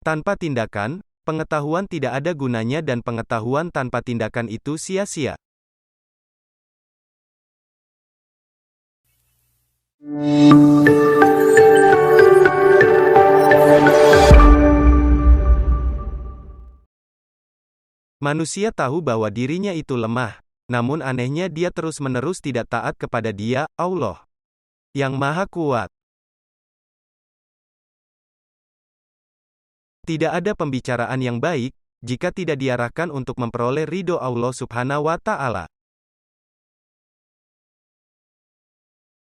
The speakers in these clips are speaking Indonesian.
Tanpa tindakan, pengetahuan tidak ada gunanya dan pengetahuan tanpa tindakan itu sia-sia. Manusia tahu bahwa dirinya itu lemah, namun anehnya dia terus-menerus tidak taat kepada Dia, Allah, yang Maha Kuat. Tidak ada pembicaraan yang baik, jika tidak diarahkan untuk memperoleh ridho Allah Subhanahu wa Ta'ala.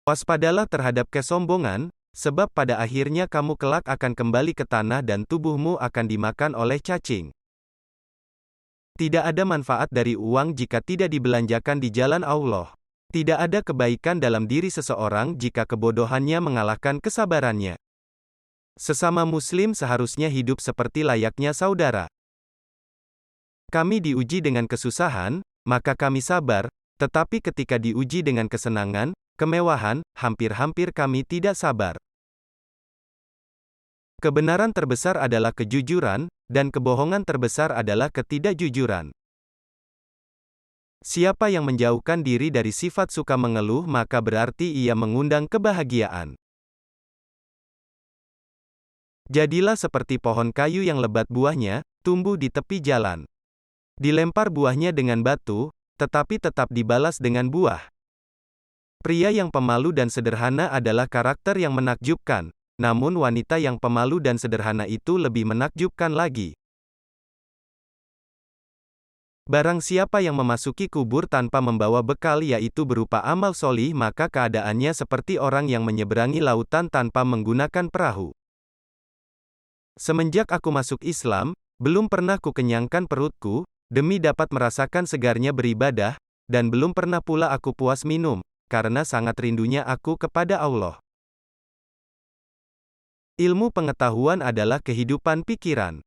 Waspadalah terhadap kesombongan, sebab pada akhirnya kamu kelak akan kembali ke tanah dan tubuhmu akan dimakan oleh cacing. Tidak ada manfaat dari uang jika tidak dibelanjakan di jalan Allah. Tidak ada kebaikan dalam diri seseorang jika kebodohannya mengalahkan kesabarannya. Sesama Muslim seharusnya hidup seperti layaknya saudara. Kami diuji dengan kesusahan, maka kami sabar, tetapi ketika diuji dengan kesenangan, kemewahan, hampir-hampir kami tidak sabar. Kebenaran terbesar adalah kejujuran, dan kebohongan terbesar adalah ketidakjujuran. Siapa yang menjauhkan diri dari sifat suka mengeluh maka berarti ia mengundang kebahagiaan. Jadilah seperti pohon kayu yang lebat buahnya, tumbuh di tepi jalan. Dilempar buahnya dengan batu, tetapi tetap dibalas dengan buah. Pria yang pemalu dan sederhana adalah karakter yang menakjubkan, namun wanita yang pemalu dan sederhana itu lebih menakjubkan lagi. Barang siapa yang memasuki kubur tanpa membawa bekal yaitu berupa amal solih maka keadaannya seperti orang yang menyeberangi lautan tanpa menggunakan perahu. Semenjak aku masuk Islam, belum pernah kukenyangkan perutku, demi dapat merasakan segarnya beribadah, dan belum pernah pula aku puas minum, karena sangat rindunya aku kepada Allah. Ilmu pengetahuan adalah kehidupan pikiran.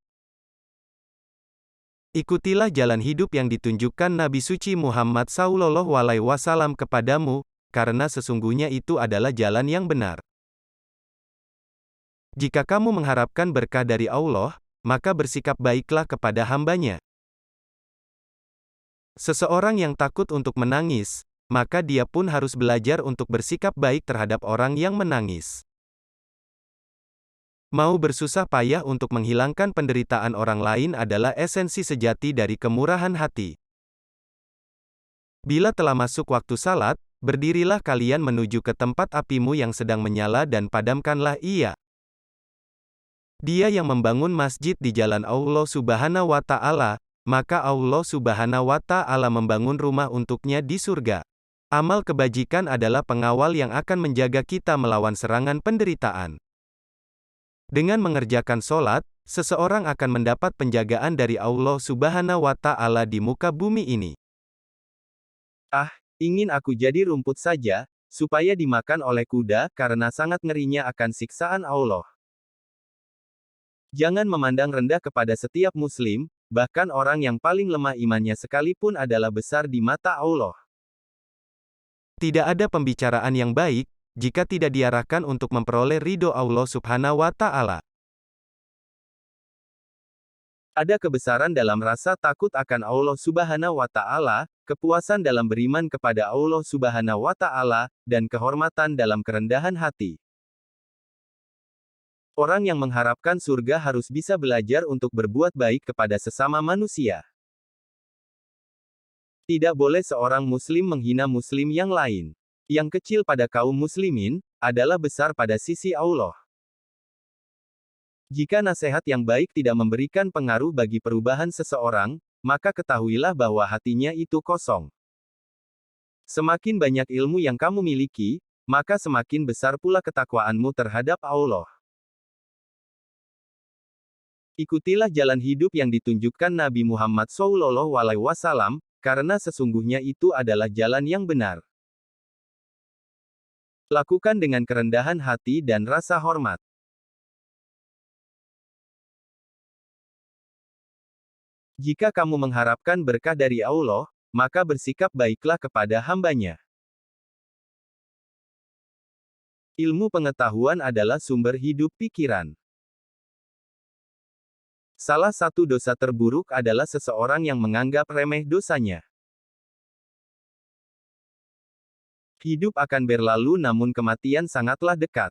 Ikutilah jalan hidup yang ditunjukkan Nabi suci Muhammad SAW kepadamu, karena sesungguhnya itu adalah jalan yang benar. Jika kamu mengharapkan berkah dari Allah, maka bersikap baiklah kepada hamba-Nya. Seseorang yang takut untuk menangis, maka dia pun harus belajar untuk bersikap baik terhadap orang yang menangis. Mau bersusah payah untuk menghilangkan penderitaan orang lain adalah esensi sejati dari kemurahan hati. Bila telah masuk waktu salat, berdirilah kalian menuju ke tempat apimu yang sedang menyala dan padamkanlah ia. Dia yang membangun masjid di jalan Allah Subhanahu wa Ta'ala, maka Allah Subhanahu wa Ta'ala membangun rumah untuknya di surga. Amal kebajikan adalah pengawal yang akan menjaga kita melawan serangan penderitaan. Dengan mengerjakan sholat, seseorang akan mendapat penjagaan dari Allah Subhanahu wa Ta'ala di muka bumi ini. Ah, ingin aku jadi rumput saja, supaya dimakan oleh kuda, karena sangat ngerinya akan siksaan Allah. Jangan memandang rendah kepada setiap Muslim, bahkan orang yang paling lemah imannya sekalipun adalah besar di mata Allah. Tidak ada pembicaraan yang baik, jika tidak diarahkan untuk memperoleh ridho Allah Subhanahu wa Ta'ala. Ada kebesaran dalam rasa takut akan Allah Subhanahu wa Ta'ala, kepuasan dalam beriman kepada Allah Subhanahu wa Ta'ala, dan kehormatan dalam kerendahan hati. Orang yang mengharapkan surga harus bisa belajar untuk berbuat baik kepada sesama manusia. Tidak boleh seorang Muslim menghina Muslim yang lain. Yang kecil pada kaum muslimin, adalah besar pada sisi Allah. Jika nasihat yang baik tidak memberikan pengaruh bagi perubahan seseorang, maka ketahuilah bahwa hatinya itu kosong. Semakin banyak ilmu yang kamu miliki, maka semakin besar pula ketakwaanmu terhadap Allah. Ikutilah jalan hidup yang ditunjukkan Nabi Muhammad SAW, karena sesungguhnya itu adalah jalan yang benar. Lakukan dengan kerendahan hati dan rasa hormat. Jika kamu mengharapkan berkah dari Allah, maka bersikap baiklah kepada hamba-Nya. Ilmu pengetahuan adalah sumber hidup pikiran. Salah satu dosa terburuk adalah seseorang yang menganggap remeh dosanya. Hidup akan berlalu namun kematian sangatlah dekat.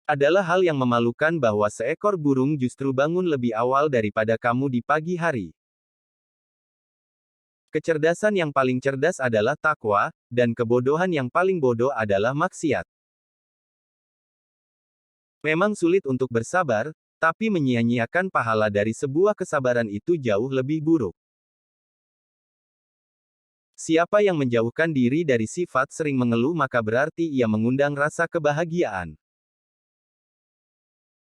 Adalah hal yang memalukan bahwa seekor burung justru bangun lebih awal daripada kamu di pagi hari. Kecerdasan yang paling cerdas adalah takwa, dan kebodohan yang paling bodoh adalah maksiat. Memang sulit untuk bersabar, tapi menyia-nyiakan pahala dari sebuah kesabaran itu jauh lebih buruk. Siapa yang menjauhkan diri dari sifat sering mengeluh maka berarti ia mengundang rasa kebahagiaan.